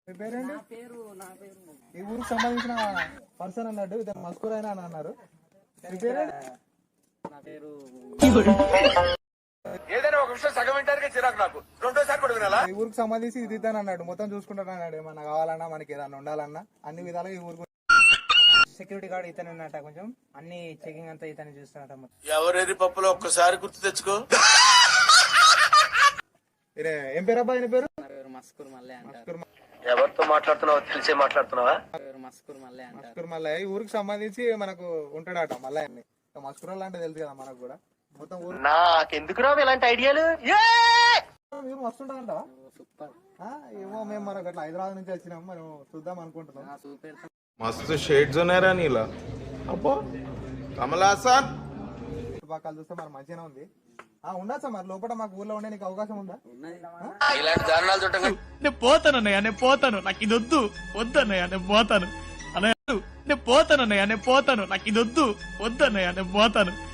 మీ పేరేంటి? ఈ ఊరికి సంబంధించిన పర్సన్ అన్నట్టు ఇతను మస్కూర్ అయినా అని అన్నారు. మీ పేరేంటి? ఏదైనా ఒక విషయం సగం వింటానికి చిరాకు నాకు. రెండోసారి కూడా వినాలా? ఈ ఊరికి సంబంధించి ఇది ఇతను అన్నాడు, మొత్తం చూసుకుంటాను అన్నాడు. ఏమన్నా కావాలన్నా మనకి ఏదన్నా ఉండాలన్నా అన్ని విధాలుగా ఈ ఊరికి సెక్యూరిటీ గార్డ్ ఇతను ఉన్నట్ట, కొంచెం అన్ని చెకింగ్ అంతా ఇతను చూస్తున్నట్ట. ఎవరేది పప్పులో ఒక్కసారి గుర్తు తెచ్చుకో. ఏం పేరు అబ్బాయి? పేరు మస్కూర్ మల్లె అంటారు. ఎవరితో మాట్లాడుతున్నావో తెలిసే మాట్లాడుతున్నావా? మస్కూర్ మల్లె అంటారు. మస్కూర్ మల్లయ్య ఈ ఊరికి సంబంధించి మనకు ఉంటాడట మల్లయ్యని. మస్కూర్ అంటే తెలుసు కదా మనకు కూడా. మొత్తం ఊరు నాకెందుకు రావు ఇలాంటి ఐడియాలు? మీరు వస్తుంటారంట. సూపర్. ఏమో మేము మనకు అట్లా హైదరాబాద్ నుంచి వచ్చినాము, మనం చూద్దాం అనుకుంటున్నాం. मस्त शेड्स ఉన్నాయి రా నీలా. అబ్బో కమల్ హాసన్ చుట్టుపక్కల చూస్తే మరి మంచిగానే ఉంది. ఉండొచ్చా మరి లోపల మాకు ఊర్లో ఉండే నీకు అవకాశం ఉందా? ఇలాంటి దారుణాలు చూడటం నేను పోతానన్నయ్య, నేను పోతాను, నాకు ఇది వద్దు, వద్దన్నయ్య, నేను పోతాను అన్నయ్య, నేను పోతానన్నయ్య, నేను పోతాను, నాకు ఇది వద్దు, వద్దన్నయ్య, నేను పోతాను.